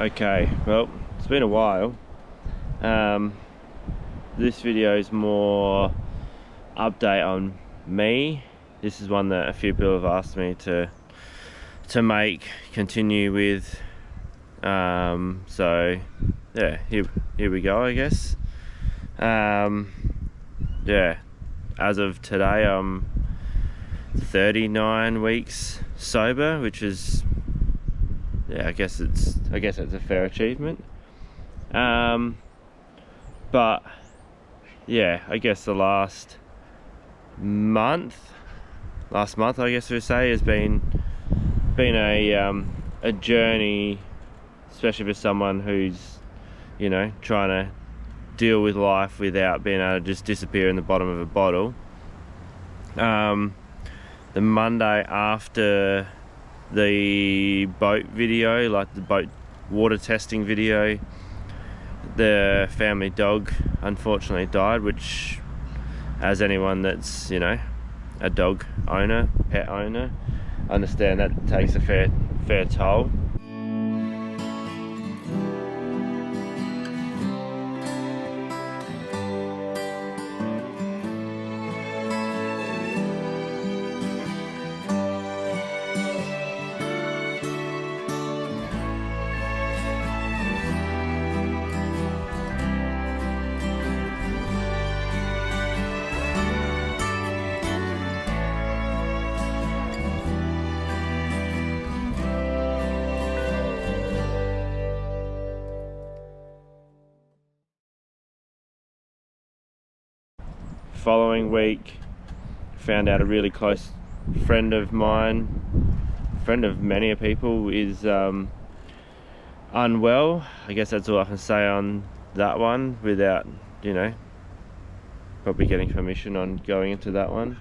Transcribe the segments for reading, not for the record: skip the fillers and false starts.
Okay, well, it's been a while. This video is more update on me. This is one that a few people have asked me to continue with. So yeah, here we go, I guess. Yeah, as of today, I'm 39 weeks sober, which is, yeah, I guess it's a fair achievement. But yeah, I guess the last month, I guess we say, has been a journey, especially for someone who's, you know, trying to deal with life without being able to just disappear in the bottom of a bottle. The Monday after the boat video, like the boat water testing video, the family dog unfortunately died, which, as anyone that's, you know, a dog owner, pet owner, understand that takes a fair toll. Following week, found out a really close friend of mine, friend of many people, is unwell. I guess that's all I can say on that one without, you know, probably getting permission on going into that one.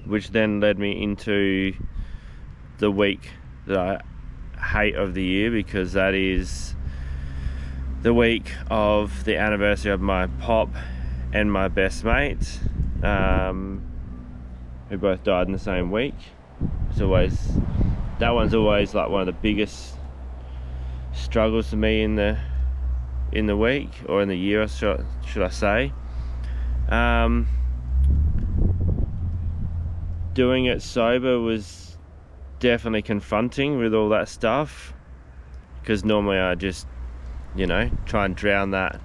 Which then led me into the week that I hate of the year, because that is the week of the anniversary of my pop and my best mate, who both died in the same week. That one's always like one of the biggest struggles for me in the week, or in the year, should I say. Doing it sober was definitely confronting with all that stuff, because normally I just, you know, try and drown that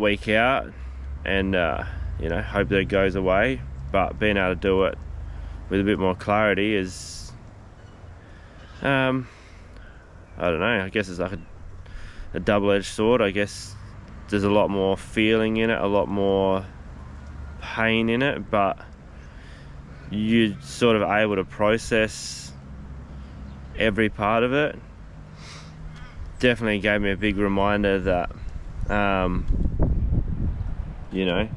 week out and you know, hope that it goes away. But being able to do it with a bit more clarity is, I don't know, I guess it's like a double-edged sword. I guess there's a lot more feeling in it, a lot more pain in it, but you're sort of able to process every part of it. Definitely gave me a big reminder that, you know,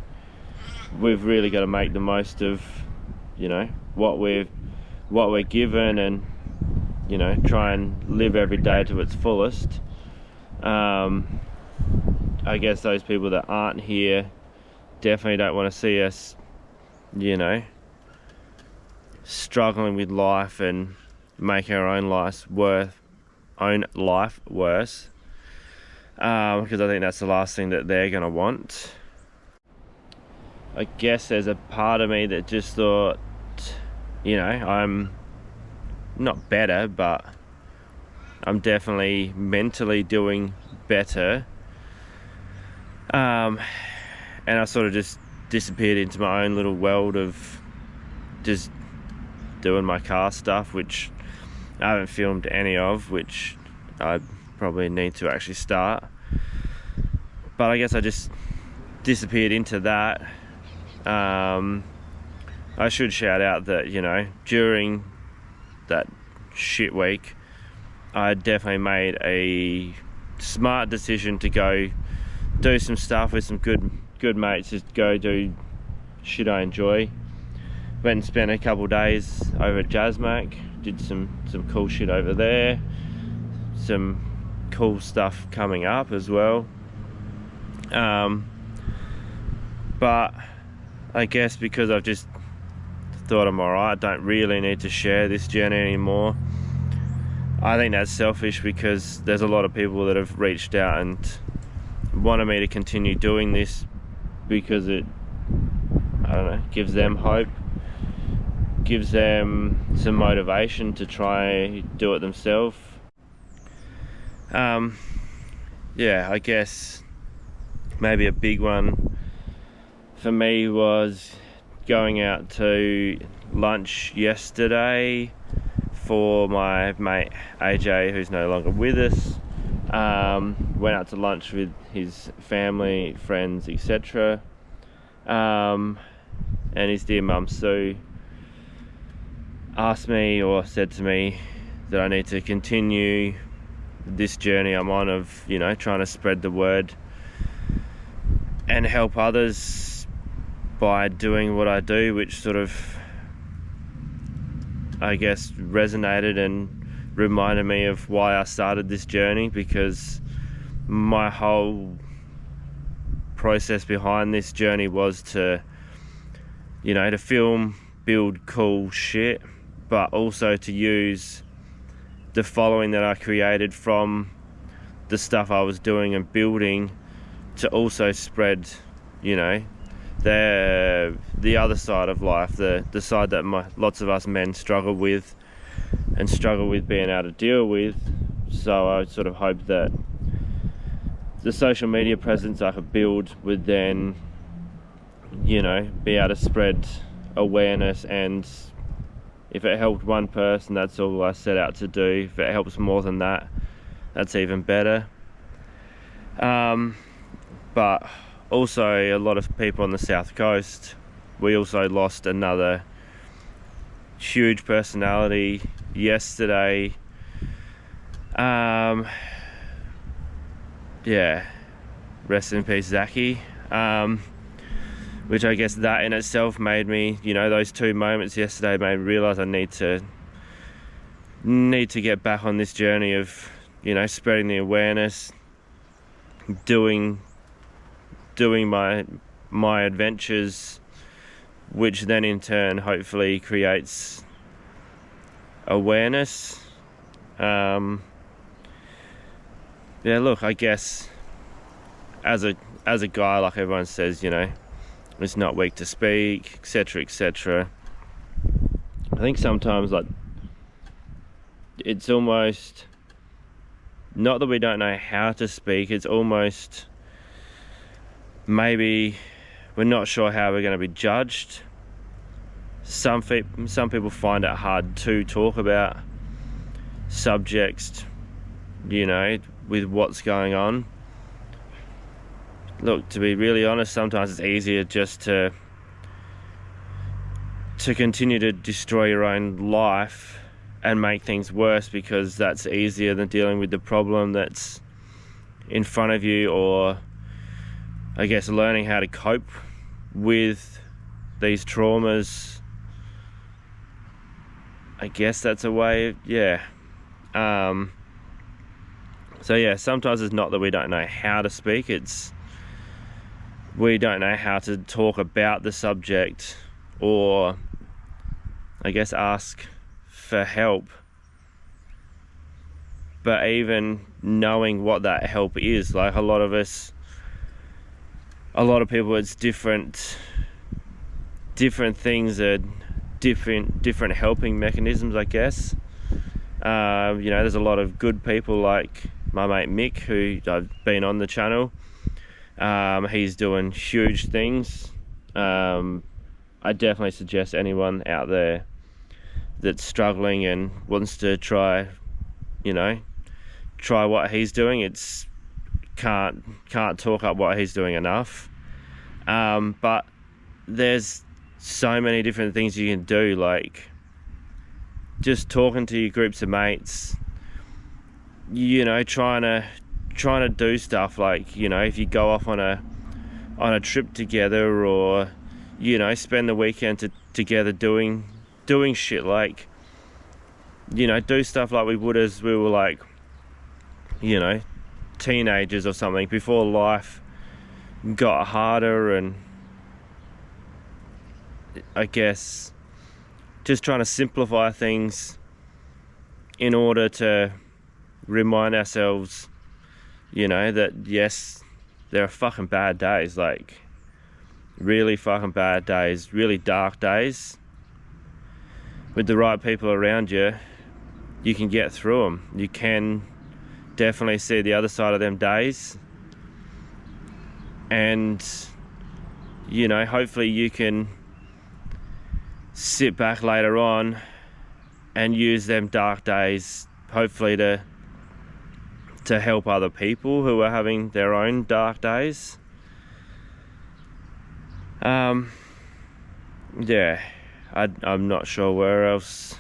we've really got to make the most of, you know, what we're given, and, you know, try and live every day to its fullest. I guess those people that aren't here definitely don't want to see us, you know, struggling with life and making our own life worse, because I think that's the last thing that they're going to want. I guess there's a part of me that just thought, you know, I'm not better, but I'm definitely mentally doing better. And I sort of just disappeared into my own little world of just doing my car stuff, which I haven't filmed any of, which I probably need to actually start. But I guess I just disappeared into that. I should shout out that, you know, during that shit week, I definitely made a smart decision to go do some stuff with some good mates, just go do shit I enjoy. Went and spent a couple days over at Jazzmac, did some cool shit over there, some cool stuff coming up as well. But I guess because I've just thought I'm alright, I don't really need to share this journey anymore. I think that's selfish, because there's a lot of people that have reached out and wanted me to continue doing this because it, I don't know, gives them hope, gives them some motivation to try do it themselves. Yeah, I guess maybe a big one for me was going out to lunch yesterday for my mate AJ, who's no longer with us. Went out to lunch with his family, friends, etc. And his dear mum Sue asked me, or said to me, that I need to continue this journey I'm on of, you know, trying to spread the word and help others by doing what I do, which sort of, I guess, resonated and reminded me of why I started this journey, because my whole process behind this journey was to, you know, to film, build cool shit, but also to use the following that I created from the stuff I was doing and building to also spread, you know, the other side of life, the side that lots of us men struggle with being able to deal with. So I sort of hoped that the social media presence I could build would then, you know, be able to spread awareness, and if it helped one person, that's all I set out to do. If it helps more than that, that's even better. But also, a lot of people on the South Coast, we also lost another huge personality yesterday. Yeah, rest in peace, Zachy. Which I guess that in itself made me, you know, those two moments yesterday made me realise I need to get back on this journey of, you know, spreading the awareness, doing my adventures, which then in turn hopefully creates awareness. Yeah, look, I guess as a guy, like everyone says, you know, it's not weak to speak, etc., etc. I think sometimes, like, it's almost not that we don't know how to speak, it's almost maybe we're not sure how we're going to be judged. Some people find it hard to talk about subjects, you know, with what's going on. Look, to be really honest, sometimes it's easier just to continue to destroy your own life and make things worse, because that's easier than dealing with the problem that's in front of you, or I guess learning how to cope with these traumas. I guess that's a way, yeah. So yeah, sometimes it's not that we don't know how to speak, it's we don't know how to talk about the subject, or I guess ask for help. But even knowing what that help is, like a lot of people, it's different things, are different helping mechanisms, I guess. You know, there's a lot of good people like my mate Mick, who I've been on the channel. He's doing huge things. I definitely suggest anyone out there that's struggling and wants to try what he's doing. It's can't talk up what he's doing enough. But there's so many different things you can do, like just talking to your groups of mates, you know, trying to do stuff, like, you know, if you go off on a trip together, or, you know, spend the weekend together doing shit, like, you know, do stuff like we would as we were, like, you know, teenagers or something, before life got harder. And I guess just trying to simplify things in order to remind ourselves, you know, that yes, there are fucking bad days, like really fucking bad days, really dark days. With the right people around you, you can get through them. You can definitely see the other side of them days, and you know, hopefully you can sit back later on and use them dark days hopefully to help other people who are having their own dark days. Yeah, I'm not sure where else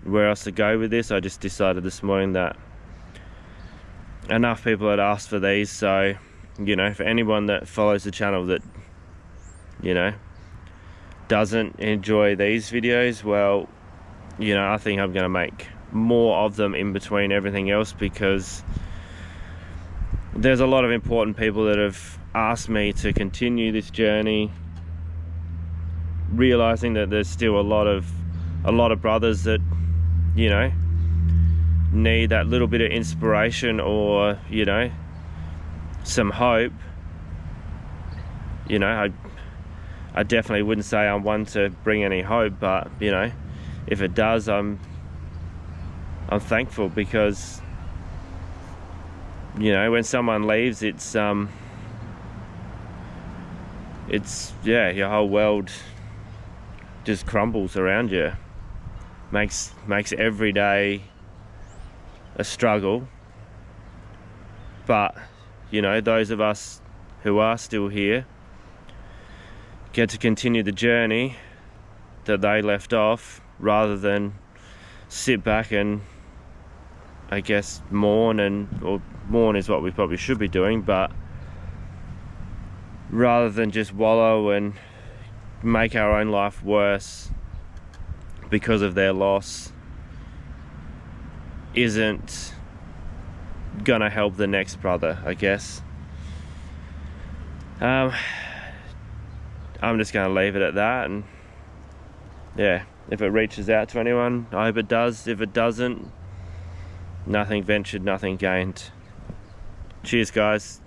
to go with this. I just decided this morning that enough people had asked for these, so you know, for anyone that follows the channel that, you know, doesn't enjoy these videos, well, you know, I think I'm going to make more of them in between everything else, because there's a lot of important people that have asked me to continue this journey, realizing that there's still a lot of brothers that, you know, need that little bit of inspiration, or you know, some hope. You know, I definitely wouldn't say I'm one to bring any hope, but you know, if it does, I'm thankful, because you know, when someone leaves, it's yeah, your whole world just crumbles around you. Makes every day a struggle. But you know, those of us who are still here get to continue the journey that they left off, rather than sit back and, I guess, mourn is what we probably should be doing, but rather than just wallow and make our own life worse because of their loss, isn't gonna help the next brother, I guess. I'm just gonna leave it at that, and yeah, if it reaches out to anyone, I hope it does. If it doesn't, nothing ventured, nothing gained. Cheers, guys.